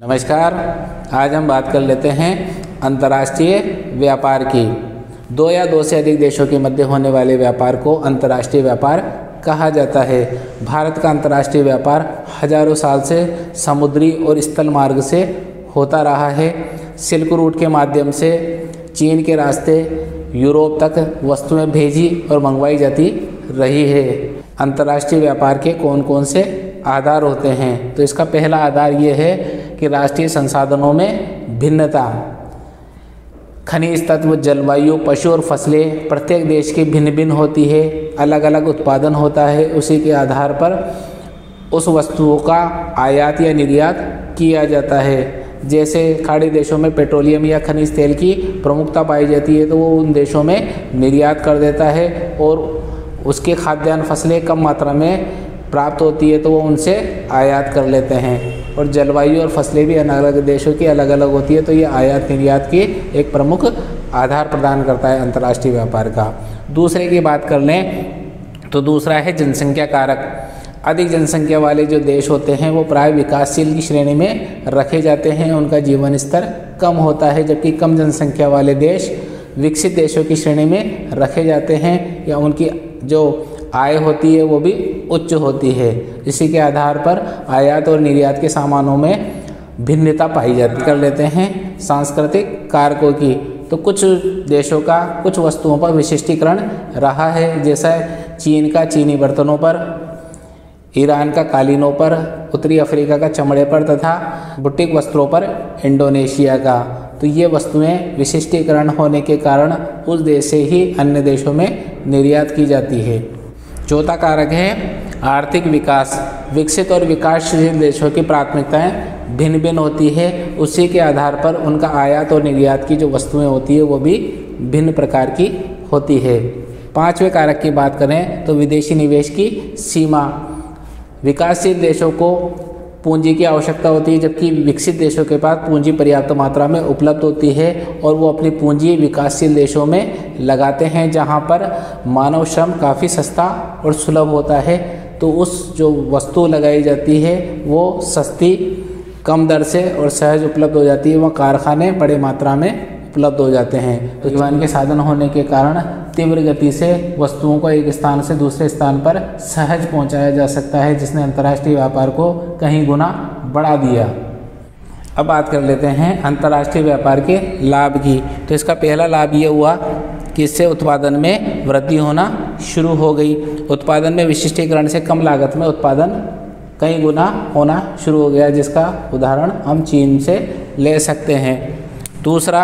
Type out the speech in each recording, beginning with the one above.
नमस्कार। आज हम बात कर लेते हैं अंतर्राष्ट्रीय व्यापार की। दो या दो से अधिक देशों के मध्य होने वाले व्यापार को अंतर्राष्ट्रीय व्यापार कहा जाता है। भारत का अंतर्राष्ट्रीय व्यापार हजारों साल से समुद्री और स्थल मार्ग से होता रहा है। सिल्क रूट के माध्यम से चीन के रास्ते यूरोप तक वस्तुएं भेजी और मंगवाई जाती रही है। अंतर्राष्ट्रीय व्यापार के कौन कौन से आधार होते हैं? तो इसका पहला आधार ये है कि राष्ट्रीय संसाधनों में भिन्नता। खनिज तत्व, जलवायु, पशु और फसलें प्रत्येक देश की भिन्न भिन्न होती है, अलग अलग उत्पादन होता है। उसी के आधार पर उस वस्तुओं का आयात या निर्यात किया जाता है। जैसे खाड़ी देशों में पेट्रोलियम या खनिज तेल की प्रमुखता पाई जाती है तो वो उन देशों में निर्यात कर देता है, और उसके खाद्यान्न फसलें कम मात्रा में प्राप्त होती है तो वो उनसे आयात कर लेते हैं। और जलवायु और फसलें भी अलग अलग देशों की अलग अलग होती है तो ये आयात निर्यात की एक प्रमुख आधार प्रदान करता है अंतर्राष्ट्रीय व्यापार का। दूसरे की बात कर लें तो दूसरा है जनसंख्या कारक। अधिक जनसंख्या वाले जो देश होते हैं वो प्राय विकासशील की श्रेणी में रखे जाते हैं, उनका जीवन स्तर कम होता है, जबकि कम जनसंख्या वाले देश विकसित देशों की श्रेणी में रखे जाते हैं, या उनकी जो आय होती है वो भी उच्च होती है। इसी के आधार पर आयात और निर्यात के सामानों में भिन्नता पाई जाती। कर लेते हैं सांस्कृतिक कारकों की। तो कुछ देशों का कुछ वस्तुओं पर विशिष्टीकरण रहा है, जैसा चीन का चीनी बर्तनों पर, ईरान का कालीनों पर, उत्तरी अफ्रीका का चमड़े पर तथा बुटीक वस्त्रों पर इंडोनेशिया का। तो ये वस्तुएं विशिष्टीकरण होने के कारण उस देश से ही अन्य देशों में निर्यात की जाती है। चौथा कारक है आर्थिक विकास। विकसित और विकासशील देशों की प्राथमिकताएं भिन्न भिन्न होती है, उसी के आधार पर उनका आयात और निर्यात की जो वस्तुएं होती है वो भी भिन्न प्रकार की होती है। पांचवें कारक की बात करें तो विदेशी निवेश की सीमा। विकासशील देशों को पूंजी की आवश्यकता होती है, जबकि विकसित देशों के पास पूंजी पर्याप्त मात्रा में उपलब्ध होती है और वो अपनी पूंजी विकासशील देशों में लगाते हैं, जहां पर मानव श्रम काफ़ी सस्ता और सुलभ होता है। तो उस जो वस्तु लगाई जाती है वो सस्ती, कम दर से और सहज उपलब्ध हो जाती है। वह कारखाने बड़े मात्रा में उपलब्ध हो जाते हैं। तो परिवहन के साधन होने के कारण तीव्र गति से वस्तुओं को एक स्थान से दूसरे स्थान पर सहज पहुंचाया जा सकता है, जिसने अंतर्राष्ट्रीय व्यापार को कई गुना बढ़ा दिया। अब बात कर लेते हैं अंतर्राष्ट्रीय व्यापार के लाभ की। तो इसका पहला लाभ ये हुआ कि इससे उत्पादन में वृद्धि होना शुरू हो गई। उत्पादन में विशिष्टीकरण से कम लागत में उत्पादन कई गुना होना शुरू हो गया, जिसका उदाहरण हम चीन से ले सकते हैं। दूसरा,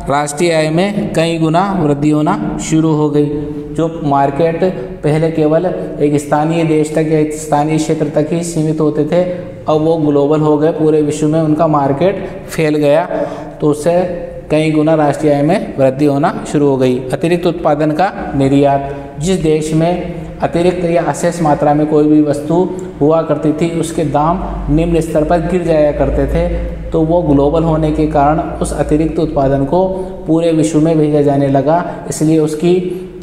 राष्ट्रीय आय में कई गुना वृद्धि होना शुरू हो गई। जो मार्केट पहले केवल एक स्थानीय देश तक या एक स्थानीय क्षेत्र तक ही सीमित होते थे, अब वो ग्लोबल हो गए, पूरे विश्व में उनका मार्केट फैल गया, तो उससे कई गुना राष्ट्रीय आय में वृद्धि होना शुरू हो गई। अतिरिक्त उत्पादन का निर्यात। जिस देश में अतिरिक्त या अशेष मात्रा में कोई भी वस्तु हुआ करती थी उसके दाम निम्न स्तर पर गिर जाया करते थे, तो वो ग्लोबल होने के कारण उस अतिरिक्त उत्पादन को पूरे विश्व में भेजा जाने लगा, इसलिए उसकी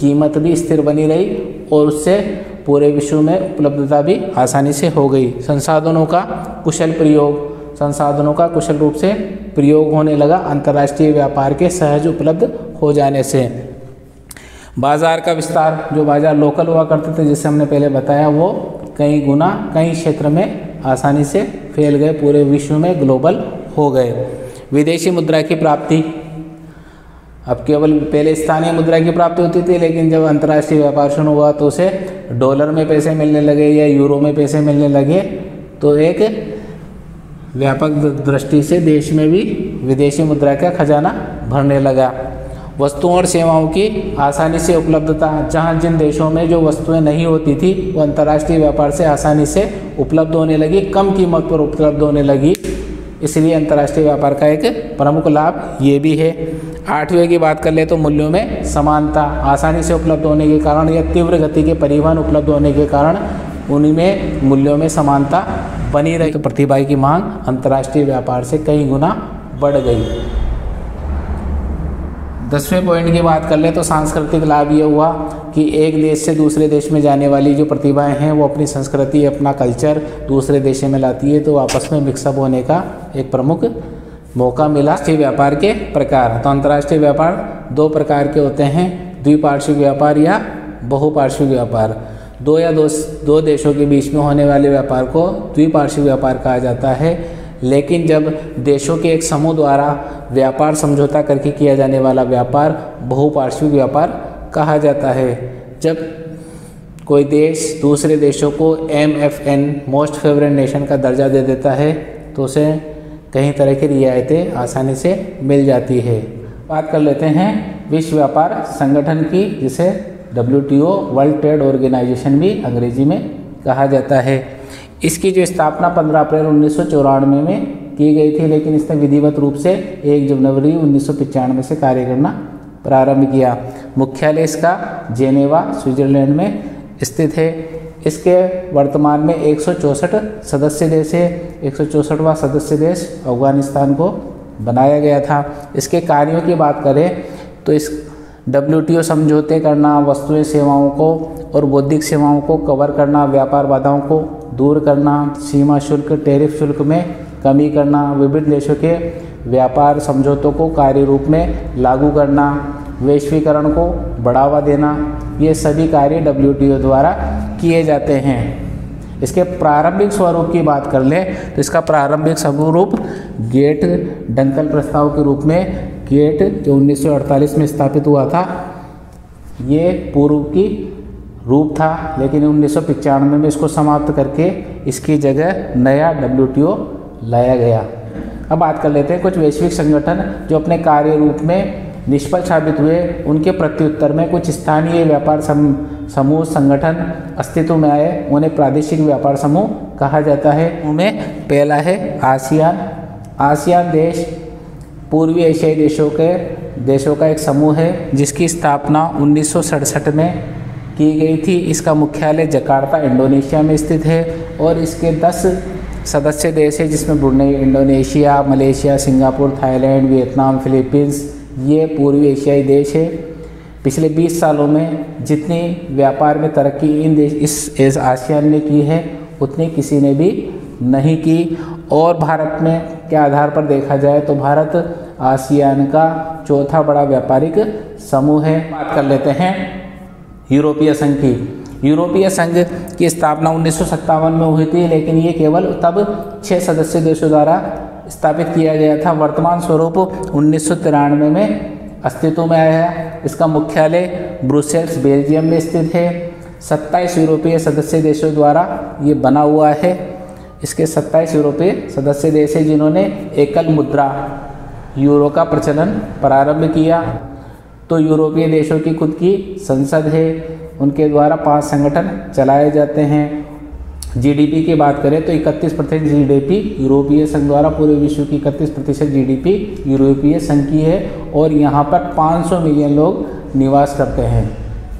कीमत भी स्थिर बनी रही और उससे पूरे विश्व में उपलब्धता भी आसानी से हो गई। संसाधनों का कुशल प्रयोग। संसाधनों का कुशल रूप से प्रयोग होने लगा अंतर्राष्ट्रीय व्यापार के सहज उपलब्ध हो जाने से। बाजार का विस्तार। जो बाजार लोकल हुआ करते थे, जिससे हमने पहले बताया, वो कई गुना कई क्षेत्र में आसानी से फैल गए, पूरे विश्व में ग्लोबल हो गए। विदेशी मुद्रा की प्राप्ति। अब केवल पहले स्थानीय मुद्रा की प्राप्ति होती थी, लेकिन जब अंतर्राष्ट्रीय व्यापार शुरू हुआ तो उसे डॉलर में पैसे मिलने लगे या यूरो में पैसे मिलने लगे, तो एक व्यापक दृष्टि से देश में भी विदेशी मुद्रा का खजाना भरने लगा। वस्तुओं और सेवाओं की आसानी से उपलब्धता। जहां जिन देशों में जो वस्तुएं नहीं होती थी वो अंतर्राष्ट्रीय व्यापार से आसानी से उपलब्ध होने लगी, कम कीमत पर उपलब्ध होने लगी, इसलिए अंतर्राष्ट्रीय व्यापार का एक प्रमुख लाभ ये भी है। आठवें की बात कर ले तो मूल्यों में समानता। आसानी से उपलब्ध होने के कारण या तीव्र गति के परिवहन उपलब्ध होने के कारण उन्हीं में मूल्यों में समानता बनी रही, तो प्रतिभागी की मांग अंतर्राष्ट्रीय व्यापार से कई गुना बढ़ गई। 10वें पॉइंट की बात कर ले तो सांस्कृतिक लाभ ये हुआ कि एक देश से दूसरे देश में जाने वाली जो प्रतिभाएं हैं वो अपनी संस्कृति, अपना कल्चर दूसरे देश में लाती है, तो आपस में मिक्सअप होने का एक प्रमुख मौका मिला। अंतर्राष्ट्रीय व्यापार के प्रकार, तो अंतर्राष्ट्रीय व्यापार 2 प्रकार के होते हैं, द्विपार्श्विक व्यापार या बहुपार्श्विक व्यापार। दो देशों के बीच में होने वाले व्यापार को द्विपार्श्विक व्यापार कहा जाता है। लेकिन जब देशों के एक समूह द्वारा व्यापार समझौता करके किया जाने वाला व्यापार बहुपार्श्विक व्यापार कहा जाता है। जब कोई देश दूसरे देशों को MFN मोस्ट फेवरेट नेशन का दर्जा दे देता है तो उसे कई तरह की रियायतें आसानी से मिल जाती है। बात कर लेते हैं विश्व व्यापार संगठन की, जिसे WTO वर्ल्ड ट्रेड ऑर्गेनाइजेशन भी अंग्रेजी में कहा जाता है। इसकी जो स्थापना 15 अप्रैल 1994 में की गई थी, लेकिन इसने विधिवत रूप से 1 जनवरी 1995 से कार्य करना प्रारंभ किया। मुख्यालय इसका जेनेवा स्विट्जरलैंड में स्थित है। इसके वर्तमान में 164 सदस्य देश है। 164वां सदस्य देश अफगानिस्तान को बनाया गया था। इसके कार्यों की बात करें तो इस WTO समझौते करना, वस्तुएं सेवाओं को और बौद्धिक सेवाओं को कवर करना, व्यापार बाधाओं को दूर करना, सीमा शुल्क टैरिफ शुल्क में कमी करना, विभिन्न देशों के व्यापार समझौतों को कार्य रूप में लागू करना, वैश्वीकरण को बढ़ावा देना, ये सभी कार्य WTO द्वारा किए जाते हैं। इसके प्रारंभिक स्वरूप की बात कर लें तो इसका प्रारंभिक स्वरूप गेट डंकन प्रस्ताव के रूप में, गेट जो 1948 में स्थापित हुआ था, ये पूर्व की रूप था, लेकिन 1995 में इसको समाप्त करके इसकी जगह नया WTO लाया गया। अब बात कर लेते हैं कुछ वैश्विक संगठन जो अपने कार्य रूप में निष्फल साबित हुए, उनके प्रत्युत्तर में कुछ स्थानीय व्यापार समूह संगठन अस्तित्व में आए, उन्हें प्रादेशिक व्यापार समूह कहा जाता है। उनमें पहला है आसियान। आसियान देश पूर्वी एशियाई देशों का एक समूह है जिसकी स्थापना 1967 में की गई थी। इसका मुख्यालय जकार्ता इंडोनेशिया में स्थित है और इसके 10 सदस्य देश है, जिसमें Brunei, Indonesia, Malaysia, Singapore, Thailand, Vietnam, Philippines, ये पूर्वी एशियाई देश है। पिछले 20 सालों में जितनी व्यापार में तरक्की इस आसियान ने की है उतनी किसी ने भी नहीं की। और भारत में के आधार पर देखा जाए तो भारत आसियान का चौथा बड़ा व्यापारिक समूह है। बात कर लेते हैं यूरोपीय संघ की। यूरोपीय संघ की स्थापना 1957 में हुई थी, लेकिन ये केवल तब 6 सदस्य देशों द्वारा स्थापित किया गया था। वर्तमान स्वरूप 1993 में अस्तित्व में आया है। इसका मुख्यालय ब्रुसेल्स बेल्जियम में स्थित है। 27 यूरोपीय सदस्य देशों द्वारा ये बना हुआ है। इसके 27 यूरोपीय सदस्य देश हैं जिन्होंने एकल मुद्रा यूरो का प्रचलन प्रारंभ किया। तो यूरोपीय देशों की खुद की संसद है, उनके द्वारा 5 संगठन चलाए जाते हैं। GDP की बात करें तो 31% GDP यूरोपीय संघ द्वारा, पूरे विश्व की 31% GDP यूरोपीय संघ की है और यहाँ पर 500 मिलियन लोग निवास करते हैं,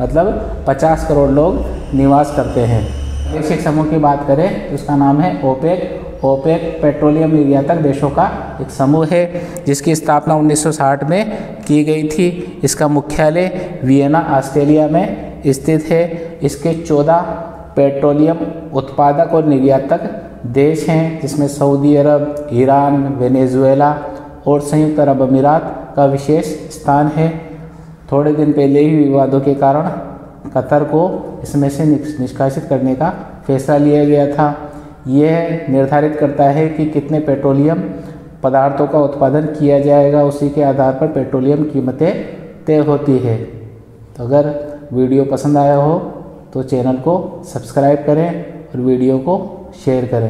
मतलब 50 करोड़ लोग निवास करते हैं। वैश्विक समूह की बात करें तो उसका नाम है ओपेक। ओपेक पेट्रोलियम निर्यातक देशों का एक समूह है जिसकी स्थापना 1960 में की गई थी। इसका मुख्यालय वियना ऑस्ट्रेलिया में स्थित है। इसके 14 पेट्रोलियम उत्पादक और निर्यातक देश हैं, जिसमें सऊदी अरब, ईरान, वेनेजुएला और संयुक्त अरब अमीरात का विशेष स्थान है। थोड़े दिन पहले ही विवादों के कारण कतर को इसमें से निष्कासित करने का फैसला लिया गया था। यह निर्धारित करता है कि कितने पेट्रोलियम पदार्थों का उत्पादन किया जाएगा, उसी के आधार पर पेट्रोलियम कीमतें तय होती है। तो अगर वीडियो पसंद आया हो तो चैनल को सब्सक्राइब करें और वीडियो को शेयर करें।